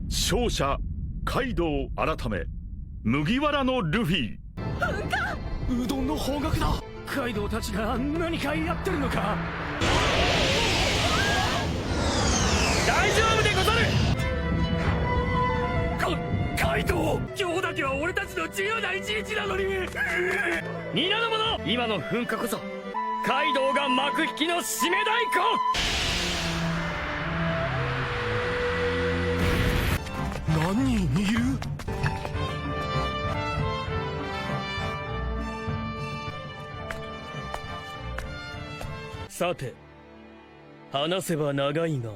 勝者カイドウ改め麦わらのルフィ。うどんの方角だ。カイドウたちが何かやってるのか。大丈夫でござる。カイドウ、今日だけは俺たちの自由な一日なのに。皆の者、今の噴火こそカイドウが幕引きの締め太鼓。何握る。さて話せば長いが、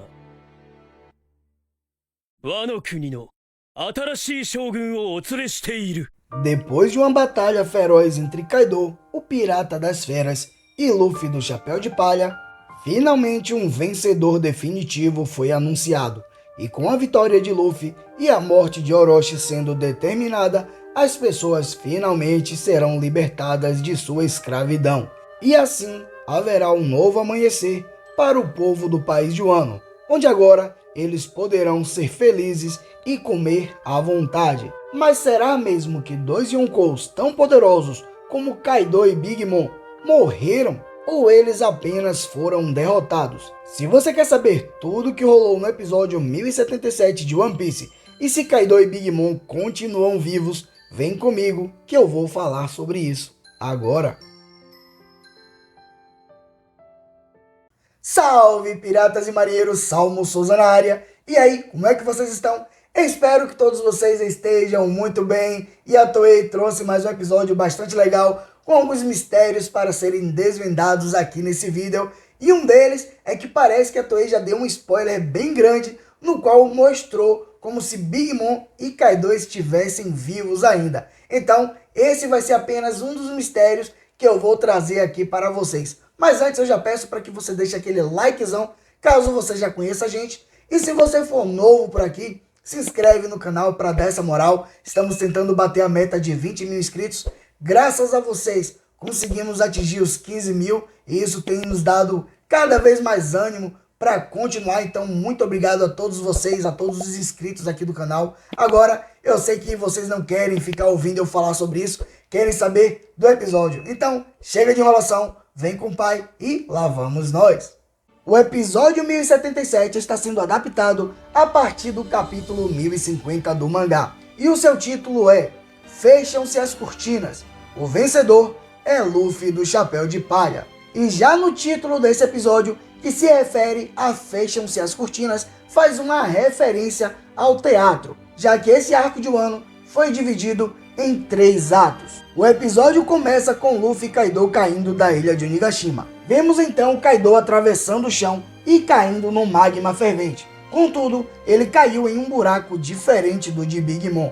ワノ国の新しい将軍をお連れしている。 Depois de uma batalha feroz entre Kaido, o Pirata das Feras, e Luffy do Chapéu de Palha, finalmente um vencedor definitivo foi anunciado. E com a vitória de Luffy e a morte de Orochi sendo determinada, as pessoas finalmente serão libertadas de sua escravidão. E assim haverá um novo amanhecer para o povo do país de Wano, onde agora eles poderão ser felizes e comer à vontade. Mas será mesmo que dois Yonkous tão poderosos como Kaido e Big Mom morreram? Ou eles apenas foram derrotados? Se você quer saber tudo o que rolou no episódio 1077 de One Piece e se Kaido e Big Mom continuam vivos, vem comigo que eu vou falar sobre isso agora. Salve piratas e marinheiros, Salmo Souza na área. E aí, como é que vocês estão? Eu espero que todos vocês estejam muito bem, e a Toei trouxe mais um episódio bastante legal, com alguns mistérios para serem desvendados aqui nesse vídeo, e um deles é que parece que a Toei já deu um spoiler bem grande, no qual mostrou como se Big Mom e Kaido estivessem vivos ainda. Então, esse vai ser apenas um dos mistérios que eu vou trazer aqui para vocês. Mas antes eu já peço para que você deixe aquele likezão, caso você já conheça a gente, e se você for novo por aqui, se inscreve no canal para dar essa moral. Estamos tentando bater a meta de 20 mil inscritos. Graças a vocês conseguimos atingir os 15 mil e isso tem nos dado cada vez mais ânimo para continuar. Então muito obrigado a todos vocês, a todos os inscritos aqui do canal. Agora eu sei que vocês não querem ficar ouvindo eu falar sobre isso, querem saber do episódio. Então chega de enrolação, vem com o pai e lá vamos nós. O episódio 1077 está sendo adaptado a partir do capítulo 1050 do mangá. E o seu título é Fecham-se as Cortinas. O vencedor é Luffy do Chapéu de Palha. E já no título desse episódio, que se refere a Fecham-se as Cortinas, faz uma referência ao teatro, já que esse arco de Wano foi dividido em 3 atos. O episódio começa com Luffy e Kaido caindo da ilha de Onigashima. Vemos então Kaido atravessando o chão e caindo no magma fervente. Contudo, ele caiu em um buraco diferente do de Big Mom.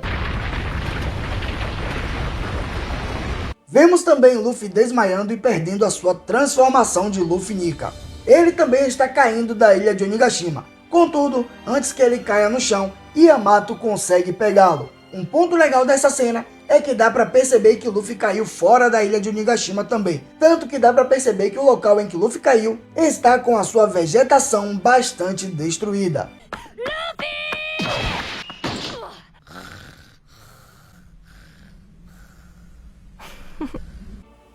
Vemos também Luffy desmaiando e perdendo a sua transformação de Luffy Nika. Ele também está caindo da ilha de Onigashima. Contudo, antes que ele caia no chão, Yamato consegue pegá-lo. Um ponto legal dessa cena é que dá para perceber que Luffy caiu fora da ilha de Onigashima também. Tanto que dá para perceber que o local em que Luffy caiu está com a sua vegetação bastante destruída.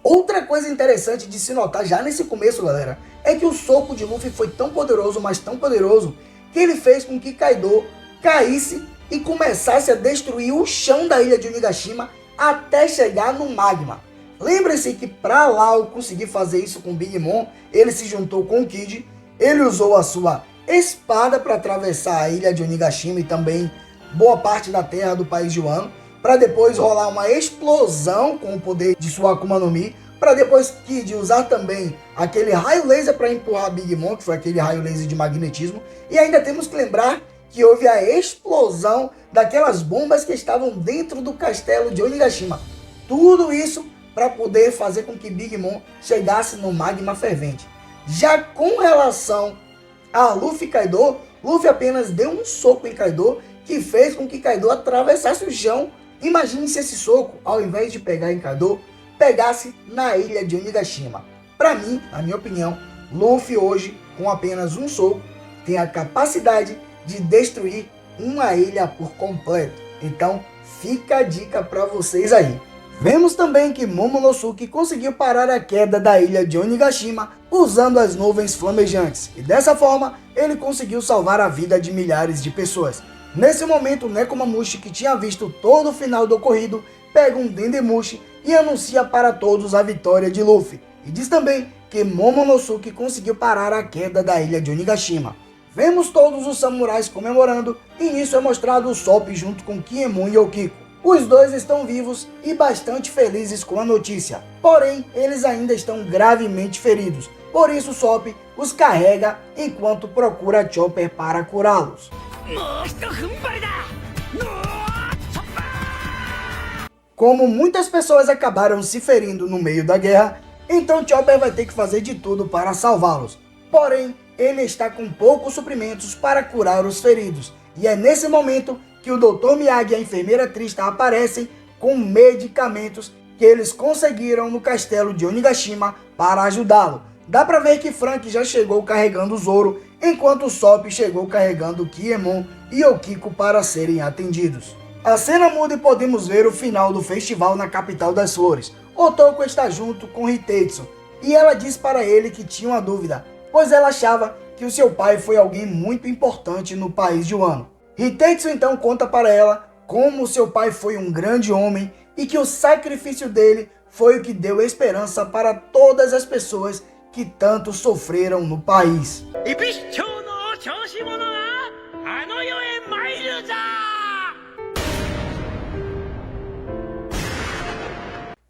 Outra coisa interessante de se notar já nesse começo, galera, é que o soco de Luffy foi tão poderoso, mas tão poderoso, que ele fez com que Kaido caísse e começasse a destruir o chão da ilha de Onigashima até chegar no magma. Lembre-se que para Lau conseguir fazer isso com Big Mom, ele se juntou com o Kid, ele usou a sua espada para atravessar a ilha de Onigashima e também boa parte da terra do país de Wano, para depois rolar uma explosão com o poder de sua Akuma no Mi, para depois Kid usar também aquele raio laser para empurrar Big Mom, que foi aquele raio laser de magnetismo, e ainda temos que lembrar que houve a explosão daquelas bombas que estavam dentro do castelo de Onigashima. Tudo isso para poder fazer com que Big Mom chegasse no magma fervente. Já com relação a Luffy e Kaido, Luffy apenas deu um soco em Kaido que fez com que Kaido atravessasse o chão. Imagine se esse soco, ao invés de pegar em Kaido, pegasse na ilha de Onigashima. Para mim, na minha opinião, Luffy hoje, com apenas um soco, tem a capacidade de destruir uma ilha por completo. Então fica a dica para vocês aí. Vemos também que Momonosuke conseguiu parar a queda da ilha de Onigashima usando as nuvens flamejantes, e dessa forma ele conseguiu salvar a vida de milhares de pessoas. Nesse momento, Nekomamushi, que tinha visto todo o final do ocorrido, pega um Dendemushi e anuncia para todos a vitória de Luffy, e diz também que Momonosuke conseguiu parar a queda da ilha de Onigashima. Vemos todos os samurais comemorando, e nisso é mostrado o Sop junto com Kinemon e Yukiko. Os dois estão vivos e bastante felizes com a notícia, porém eles ainda estão gravemente feridos, por isso Sop os carrega enquanto procura Chopper para curá-los. Como muitas pessoas acabaram se ferindo no meio da guerra, então Chopper vai ter que fazer de tudo para salvá-los, porém ele está com poucos suprimentos para curar os feridos, e é nesse momento que o Dr. Miyagi e a enfermeira Trista aparecem com medicamentos que eles conseguiram no castelo de Onigashima para ajudá-lo. Dá pra ver que Frank já chegou carregando o Zoro, enquanto Sop chegou carregando Kinemon e Yukiko para serem atendidos. A cena muda e podemos ver o final do festival na capital das flores. Otoko está junto com Hitetsu, e ela diz para ele que tinha uma dúvida, pois ela achava que o seu pai foi alguém muito importante no país de Wano. Hitetsu então conta para ela como seu pai foi um grande homem e que o sacrifício dele foi o que deu esperança para todas as pessoas que tanto sofreram no país.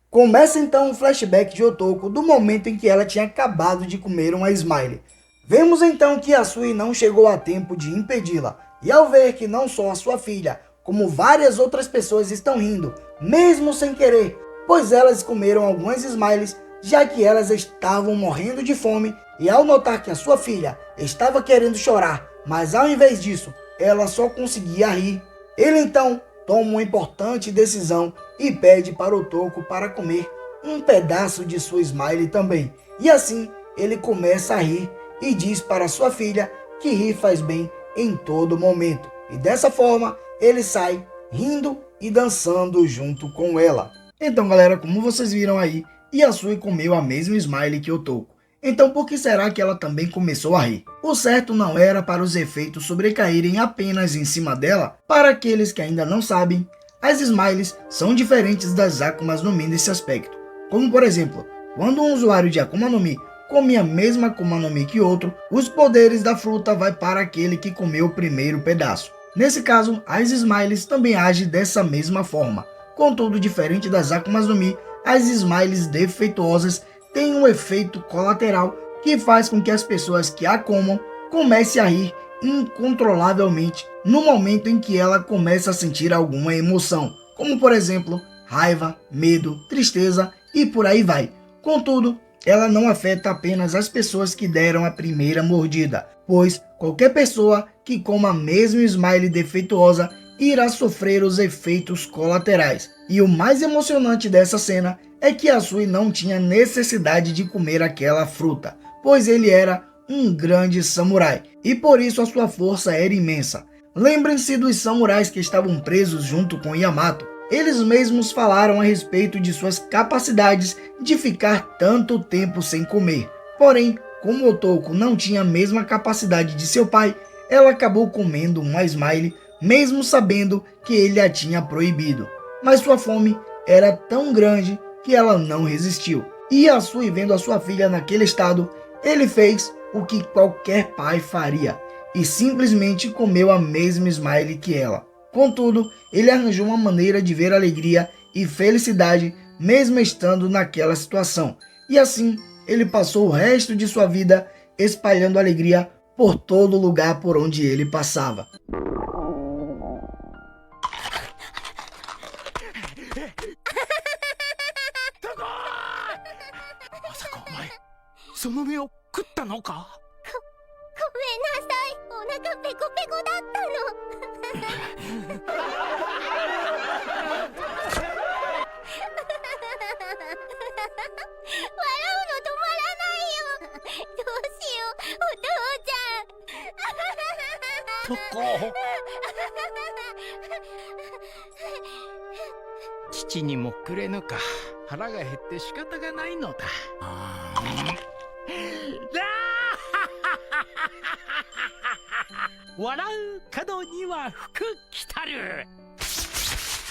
Começa então um flashback de Otoko do momento em que ela tinha acabado de comer uma Smile. Vemos então que Yasui não chegou a tempo de impedi-la, e ao ver que não só a sua filha, como várias outras pessoas estão rindo, mesmo sem querer, pois elas comeram algumas Smiles, já que elas estavam morrendo de fome, e ao notar que a sua filha estava querendo chorar, mas ao invés disso, ela só conseguia rir, ele então toma uma importante decisão e pede para Otoko para comer um pedaço de sua Smile também, e assim ele começa a rir e diz para sua filha que rir faz bem em todo momento, e dessa forma ele sai rindo e dançando junto com ela. Então galera, como vocês viram aí, Yasui comeu a mesma Smile que Otoko. Então por que será que ela também começou a rir? O certo não era para os efeitos sobrecaírem apenas em cima dela. Para aqueles que ainda não sabem, as Smiles são diferentes das Akumas no Mi nesse aspecto. Como por exemplo, quando um usuário de Akuma no Mi come a mesma Akuma no Mi que outro, os poderes da fruta vai para aquele que comeu o primeiro pedaço. Nesse caso, as Smiles também agem dessa mesma forma. Contudo, diferente das Akumas no Mi, as Smiles defeituosas têm um efeito colateral que faz com que as pessoas que a comam comecem a rir incontrolavelmente no momento em que ela começa a sentir alguma emoção, como por exemplo, raiva, medo, tristeza e por aí vai. Contudo, ela não afeta apenas as pessoas que deram a primeira mordida, pois qualquer pessoa que coma a mesma Smile defeituosa irá sofrer os efeitos colaterais. E o mais emocionante dessa cena é que Yasui não tinha necessidade de comer aquela fruta, pois ele era um grande samurai, e por isso a sua força era imensa. Lembrem-se dos samurais que estavam presos junto com Yamato. Eles mesmos falaram a respeito de suas capacidades de ficar tanto tempo sem comer. Porém, como Otoko não tinha a mesma capacidade de seu pai, ela acabou comendo uma Smile, mesmo sabendo que ele a tinha proibido. Mas sua fome era tão grande que ela não resistiu. E Yasui, vendo a sua filha naquele estado, ele fez o que qualquer pai faria, e simplesmente comeu a mesma Smile que ela. Contudo, ele arranjou uma maneira de ver alegria e felicidade mesmo estando naquela situação, e assim ele passou o resto de sua vida espalhando alegria por todo lugar por onde ele passava. まさかお前その実を食ったのか。ごめんなさい、お腹ペコペコだったの。笑うの止まらないよ。どうしよう、お父ちゃん。とこ父にもくれぬか。腹が減って仕方がないのだ。笑う門には福来たる。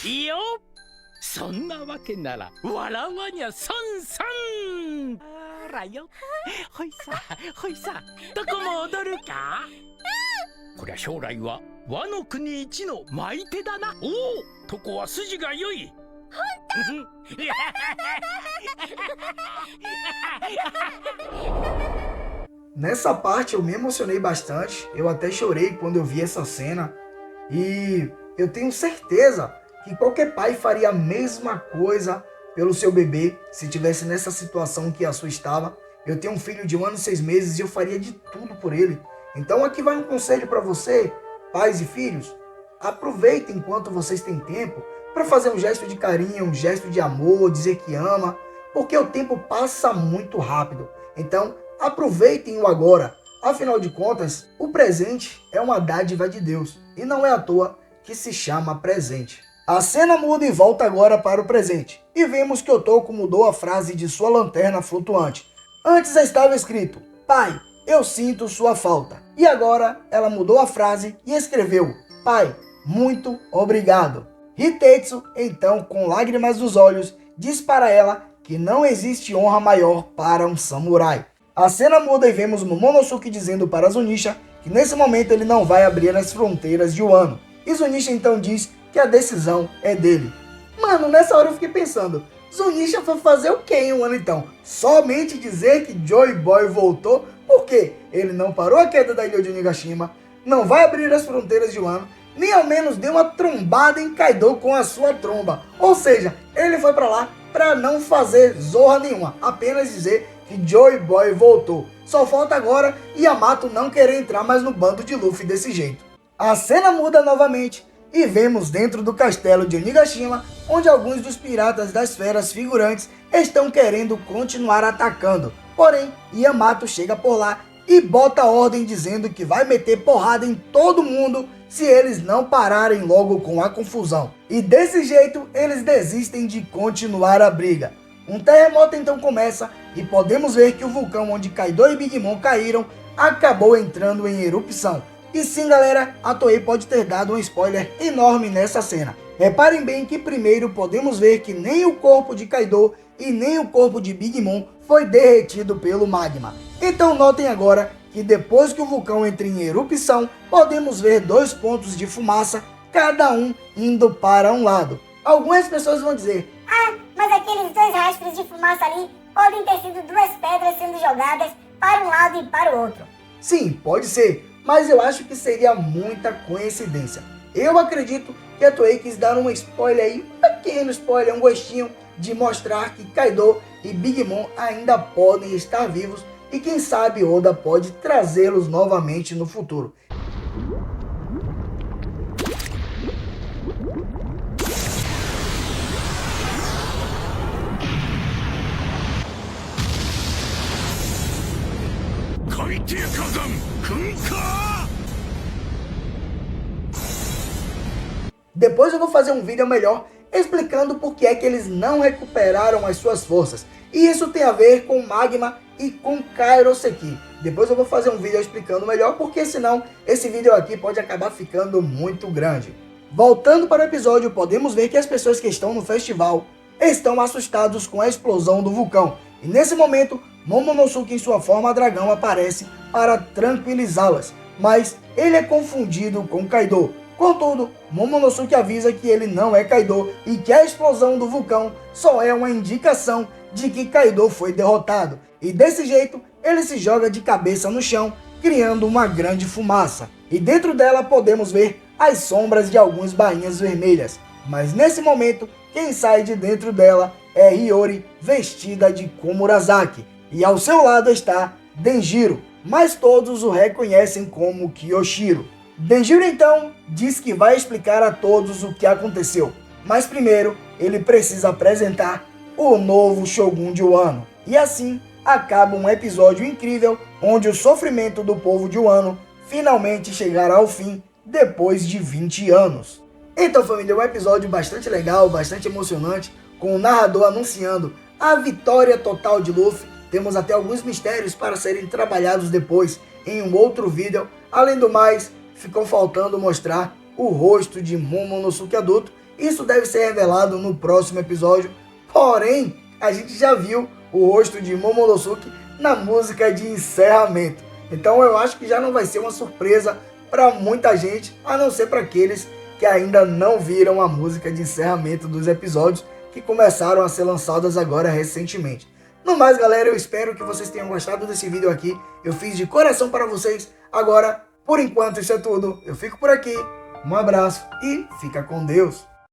いいよ。そんなわけなら笑わにゃ損損。あらよ。ほいさほいさ、どこも踊るか。こりゃ将来は和の国一の舞手だな。おお、とこは筋が良い。Nessa parte eu me emocionei bastante, eu até chorei quando eu vi essa cena. E eu tenho certeza que qualquer pai faria a mesma coisa pelo seu bebê se estivesse nessa situação que a sua estava. Eu tenho um filho de 1 ano e 6 meses e eu faria de tudo por ele. Então aqui vai um conselho para você, pais e filhos. Aproveitem enquanto vocês têm tempo para fazer um gesto de carinho, um gesto de amor, dizer que ama, porque o tempo passa muito rápido. Então aproveitem o agora. Afinal de contas, o presente é uma dádiva de Deus e não é à toa que se chama presente. A cena muda e volta agora para o presente. E vemos que Otoko mudou a frase de sua lanterna flutuante. Antes estava escrito: Pai, eu sinto sua falta. E agora ela mudou a frase e escreveu: Pai, muito obrigado. Hitetsu, então, com lágrimas nos olhos, diz para ela que não existe honra maior para um samurai. A cena muda e vemos Momonosuke dizendo para Zunisha que nesse momento ele não vai abrir as fronteiras de Wano. E Zunisha então diz que a decisão é dele. Mano, nessa hora eu fiquei pensando, Zunisha foi fazer o que em Wano então? Somente dizer que Joy Boy voltou? Por quê? Ele não parou a queda da ilha de Onigashima, não vai abrir as fronteiras de Wano, nem ao menos deu uma trombada em Kaido com a sua tromba. Ou seja, ele foi pra lá pra não fazer zorra nenhuma, apenas dizer que Joy Boy voltou. Só falta agora Yamato não querer entrar mais no bando de Luffy desse jeito. A cena muda novamente e vemos dentro do castelo de Onigashima, onde alguns dos piratas das feras figurantes estão querendo continuar atacando. Porém, Yamato chega por lá e bota a ordem dizendo que vai meter porrada em todo mundo se eles não pararem logo com a confusão. E desse jeito eles desistem de continuar a briga. Um terremoto então começa e podemos ver que o vulcão onde Kaido e Big Mom caíram acabou entrando em erupção. E sim galera, a Toei pode ter dado um spoiler enorme nessa cena. Reparem bem que primeiro podemos ver que nem o corpo de Kaido e nem o corpo de Big Mom foi derretido pelo magma. Então notem agora que depois que o vulcão entra em erupção, podemos ver 2 pontos de fumaça, cada um indo para um lado. Algumas pessoas vão dizer: Ah, mas aqueles 2 rastros de fumaça ali podem ter sido 2 pedras sendo jogadas para um lado e para o outro. Sim, pode ser, mas eu acho que seria muita coincidência. Eu acredito que a Toei quis dar um spoiler aí, um pequeno spoiler, um gostinho de mostrar que Kaido e Big Mom ainda podem estar vivos e quem sabe Oda pode trazê-los novamente no futuro. Depois eu vou fazer um vídeo melhor explicando por que é que eles não recuperaram as suas forças. E isso tem a ver com Magma e com Kairoseki. Depois eu vou fazer um vídeo explicando melhor, porque senão esse vídeo aqui pode acabar ficando muito grande. Voltando para o episódio, podemos ver que as pessoas que estão no festival estão assustados com a explosão do vulcão. E nesse momento, Momonosuke em sua forma dragão aparece para tranquilizá-las. Mas ele é confundido com Kaido. Contudo, Momonosuke avisa que ele não é Kaido e que a explosão do vulcão só é uma indicação de que Kaido foi derrotado. E desse jeito, ele se joga de cabeça no chão, criando uma grande fumaça. E dentro dela podemos ver as sombras de algumas bainhas vermelhas. Mas nesse momento, quem sai de dentro dela é Hiyori, vestida de Komurasaki. E ao seu lado está Denjiro, mas todos o reconhecem como Kyoshiro. Denjiro então diz que vai explicar a todos o que aconteceu, mas primeiro ele precisa apresentar o novo Shogun de Wano. E assim acaba um episódio incrível onde o sofrimento do povo de Wano finalmente chegará ao fim depois de 20 anos. Então, família, um episódio bastante legal, bastante emocionante, com o narrador anunciando a vitória total de Luffy. Temos até alguns mistérios para serem trabalhados depois em um outro vídeo. Além do mais, ficou faltando mostrar o rosto de Momonosuke adulto. Isso deve ser revelado no próximo episódio. Porém, a gente já viu o rosto de Momonosuke na música de encerramento. Então eu acho que já não vai ser uma surpresa para muita gente, a não ser para aqueles que ainda não viram a música de encerramento dos episódios que começaram a ser lançadas agora recentemente. No mais, galera, eu espero que vocês tenham gostado desse vídeo aqui. Eu fiz de coração para vocês. Agora, por enquanto, isso é tudo. Eu fico por aqui. Um abraço e fica com Deus.